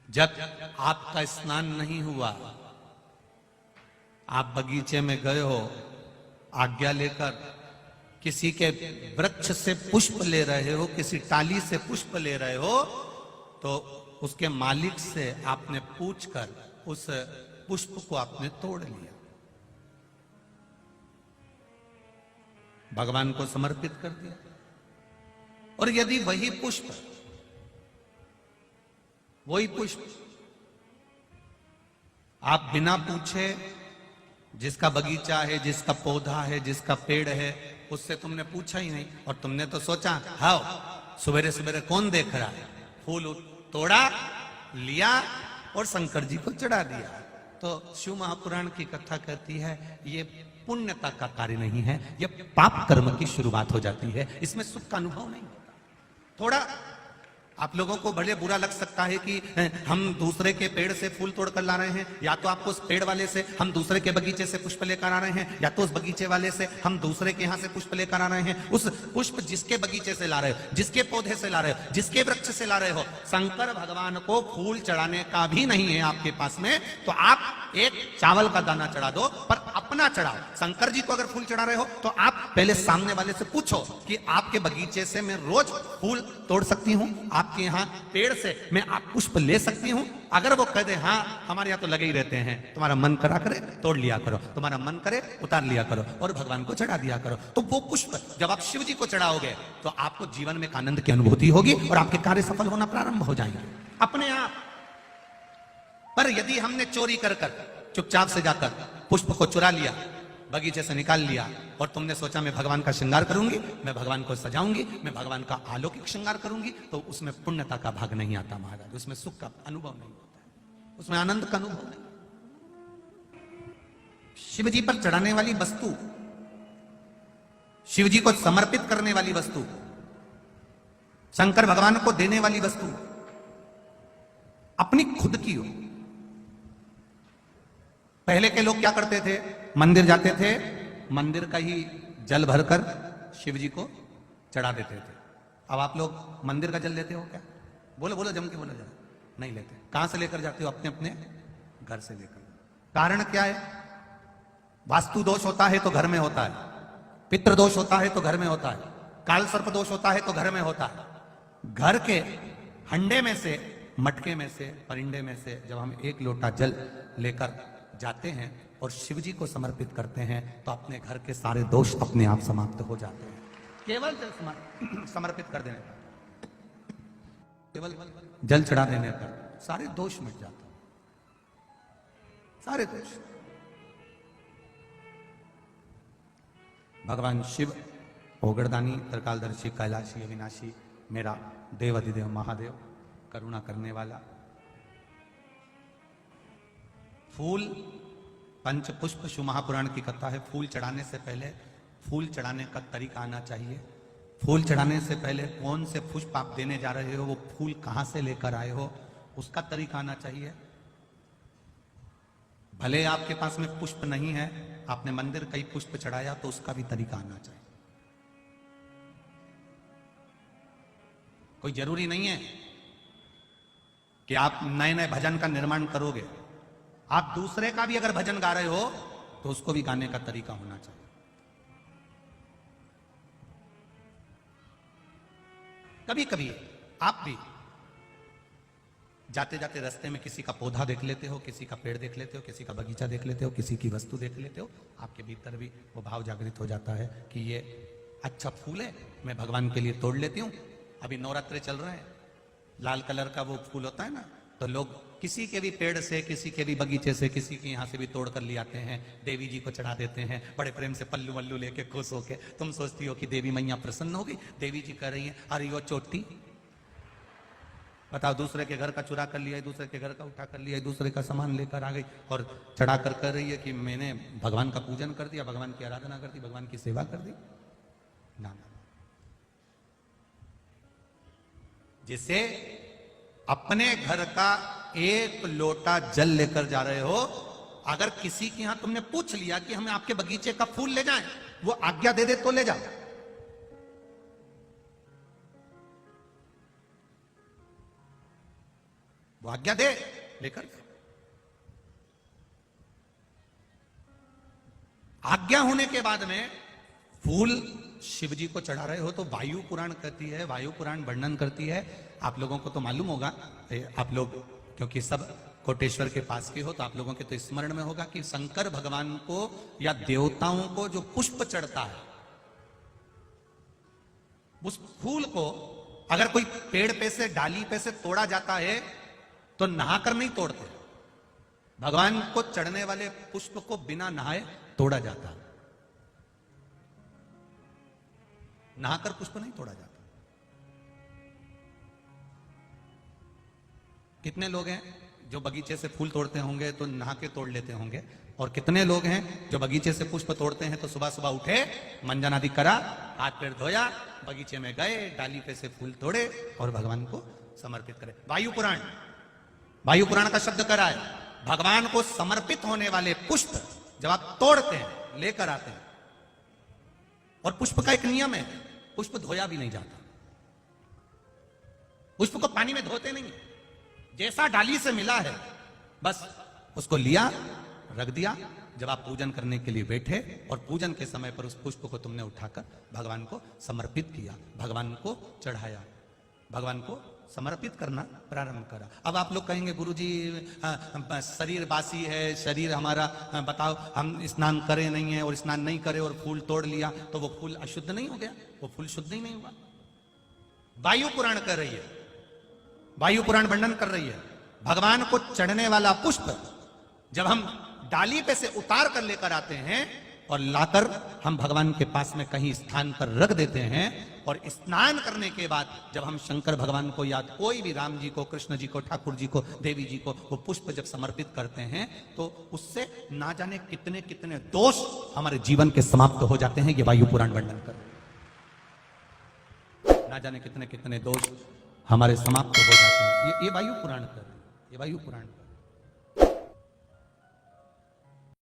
जब आपका स्नान नहीं हुआ, आप बगीचे में गए हो, आज्ञा लेकर किसी के वृक्ष से पुष्प ले रहे हो, किसी टाली से पुष्प ले रहे हो, तो उसके मालिक से आपने पूछकर उस पुष्प को आपने तोड़ लिया, भगवान को समर्पित कर दिया। और यदि वही पुष्प आप बिना पूछे, जिसका बगीचा है, जिसका पौधा है, जिसका पेड़ है, उससे तुमने पूछा ही नहीं, और तुमने तो सोचा हाँ सवेरे सवेरे कौन देख रहा है, फूल तोड़ा, लिया और शंकर जी को चढ़ा दिया। तो शिव महापुराण की कथा कहती है ये पुण्यता का कार्य नहीं है, यह पाप कर्म की शुरुआत हो जाती है, इसमें सुख का अनुभव नहीं होता। थोड़ा आप लोगों को बड़े बुरा लग सकता है कि हम दूसरे के पेड़ से फूल तोड़ कर ला रहे हैं, या तो आपको उस पेड़ वाले से हम दूसरे के बगीचे से पुष्प लेकर आ रहे हैं, या तो उस बगीचे वाले से हम दूसरे के यहां से पुष्प लेकर आ रहे हैं। उस पुष्प जिसके बगीचे से ला रहे हो, जिसके पौधे से ला रहे हो, जिसके वृक्ष से ला रहे हो, शंकर भगवान को फूल चढ़ाने का भी नहीं है आपके पास में, तो आप एक चावल का दाना चढ़ा दो, पर अपना चढ़ाओ। शंकर जी को अगर फूल चढ़ा रहे हो तो आप पहले सामने वाले से पूछो कि आपके बगीचे से मैं रोज फूल तोड़ सकती हूं, आपके यहां पेड़ से मैं आप पुष्प ले सकती हूं। अगर वो कह दे हाँ हमारे यहां तो लगे ही रहते हैं, तुम्हारा मन करा करे तोड़ लिया करो, तुम्हारा मन करे उतार लिया करो और भगवान को चढ़ा दिया करो। तो वो पुष्प जब आप शिव जी को चढ़ाओगे तो आपको जीवन में एक आनंद की अनुभूति होगी और आपके कार्य सफल होना प्रारंभ हो जाएंगे अपने आप। पर यदि हमने चोरी कर चुपचाप से जाकर पुष्प को चुरा लिया, बगीचे से निकाल लिया, और तुमने सोचा मैं भगवान का श्रृंगार करूंगी, मैं भगवान को सजाऊंगी, मैं भगवान का अलौकिक श्रृंगार करूंगी, तो उसमें पुण्यता का भाग नहीं आता महाराज, उसमें सुख का अनुभव नहीं होता है, उसमें आनंद का अनुभव नहीं। शिव जी पर चढ़ाने वाली वस्तु, शिव जी को समर्पित करने वाली वस्तु, शंकर भगवान को देने वाली वस्तु अपनी खुद की हो। पहले के लोग क्या करते थे, मंदिर जाते थे, मंदिर का ही जल भरकर शिव जी को चढ़ा देते थे। अब आप लोग मंदिर का जल लेते हो क्या? बोलो बोलो, जम के बोलो जरा। नहीं लेते। कहां से लेकर जाते हो? अपने अपने घर से लेकर। कारण क्या है? वास्तु दोष होता है तो घर में होता है, पितृ दोष होता है तो घर में होता है, काल सर्प दोष होता है तो घर में होता है। घर के हंडे में से, मटके में से, परिंडे में से जब हम एक लोटा जल लेकर जाते हैं और शिव जी को समर्पित करते हैं तो अपने घर के सारे दोष अपने आप समाप्त हो जाते हैं, केवल जल समर्पित कर देने पर, केवल जल चढ़ा देने पर सारे दोष मिट जाते हैं, सारे दोष। भगवान शिव ओगड़दानी, त्रिकालदर्शी, कैलाशी, अविनाशी, मेरा देव अधिदेव महादेव, करुणा करने वाला। फूल पंच पुष्प, शिव महापुराण की कथा है। फूल चढ़ाने से पहले फूल चढ़ाने का तरीका आना चाहिए। फूल चढ़ाने से पहले कौन से पुष्प आप देने जा रहे हो, वो फूल कहां से लेकर आए हो, उसका तरीका आना चाहिए। भले आपके पास में पुष्प नहीं है, आपने मंदिर कई पुष्प चढ़ाया, तो उसका भी तरीका आना चाहिए। कोई जरूरी नहीं है कि आप नए नए भजन का निर्माण करोगे। आप दूसरे का भी अगर भजन गा रहे हो तो उसको भी गाने का तरीका होना चाहिए। कभी कभी आप भी जाते जाते रास्ते में किसी का पौधा देख लेते हो, किसी का पेड़ देख लेते हो, किसी का बगीचा देख लेते हो, किसी की वस्तु देख लेते हो, आपके भीतर भी वो भाव जागृत हो जाता है कि ये अच्छा फूल है, मैं भगवान के लिए तोड़ लेती हूं। अभी नवरात्रे चल रहे हैं, लाल कलर का वो फूल होता है ना, तो लोग किसी के भी पेड़ से, किसी के भी बगीचे से, किसी के यहां से भी तोड़ कर ले आते हैं, देवी जी को चढ़ा देते हैं, बड़े प्रेम से पल्लू वल्लू लेके खुश होके। तुम सोचती हो कि देवी मैया प्रसन्न होगी, देवी जी कह रही है अरे वो चोटी, बताओ, दूसरे के घर का चुरा कर लिया, दूसरे के घर का उठा कर लिया, दूसरे का सामान लेकर आ गई और चढ़ा कर कह रही है कि मैंने भगवान का पूजन कर दिया, भगवान की आराधना कर दी, भगवान की सेवा कर दी। ना ना, जिसे अपने घर का एक लोटा जल लेकर जा रहे हो, अगर किसी के यहां तुमने पूछ लिया कि हमें आपके बगीचे का फूल ले जाएं, वो आज्ञा दे दे तो ले जाओ। वो आज्ञा दे, लेकर जाओ। आज्ञा होने के बाद में फूल शिव जी को चढ़ा रहे हो तो वायु पुराण कहती है, वायु पुराण वर्णन करती है। आप लोगों को तो मालूम होगा, आप लोग क्योंकि सब कोटेश्वर के पास के हो तो आप लोगों के तो स्मरण में होगा कि शंकर भगवान को या देवताओं को जो पुष्प चढ़ता है, उस फूल को अगर कोई पेड़ पे से, डाली पे से तोड़ा जाता है तो नहाकर नहीं तोड़ते। भगवान को चढ़ने वाले पुष्प को बिना नहाए तोड़ा जाता है, नहाकर पुष्प नहीं तोड़ा जाता। कितने लोग हैं जो बगीचे से फूल तोड़ते होंगे तो नहा के तोड़ लेते होंगे, और कितने लोग हैं जो बगीचे से पुष्प तोड़ते हैं तो सुबह सुबह उठे, मंजन आदि करा, हाथ पैर धोया, बगीचे में गए, डाली पे से फूल तोड़े और भगवान को समर्पित करे। वायु पुराण, वायु पुराण का शब्द करा है, भगवान को समर्पित होने वाले पुष्प जब आप तोड़ते हैं, लेकर आते हैं, और पुष्प का एक नियम है, पुष्प धोया भी नहीं जाता, पुष्प को पानी में धोते नहीं, जैसा डाली से मिला है बस उसको लिया, रख दिया। जब आप पूजन करने के लिए बैठे और पूजन के समय पर उस पुष्प को तुमने उठाकर भगवान को समर्पित किया, भगवान को चढ़ाया, भगवान को समर्पित करना प्रारंभ करा। अब आप लोग कहेंगे गुरुजी शरीर बासी है, शरीर हमारा, बताओ हम स्नान करे नहीं है और स्नान नहीं करे और फूल तोड़ लिया तो वो फूल अशुद्ध नहीं हो गया? वो फूल शुद्ध ही नहीं हुआ। वायु पुराण कर रही है, वायु पुराण वर्णन कर रही है, भगवान को चढ़ने वाला पुष्प जब हम डाली पे से उतार कर लेकर आते हैं और लाकर हम भगवान के पास में कहीं स्थान पर रख देते हैं, और स्नान करने के बाद जब हम शंकर भगवान को याद, कोई भी, राम जी को, कृष्ण जी को, ठाकुर जी को, देवी जी को वो पुष्प जब समर्पित करते हैं तो उससे ना जाने कितने कितने दोष हमारे जीवन के समाप्त हो जाते हैं। ये वायु पुराण वर्णन कर, ना जाने कितने कितने दोष हमारे समाप्त हो जाते हैं। ये वायु पुराण कर, ये वायु पुराण।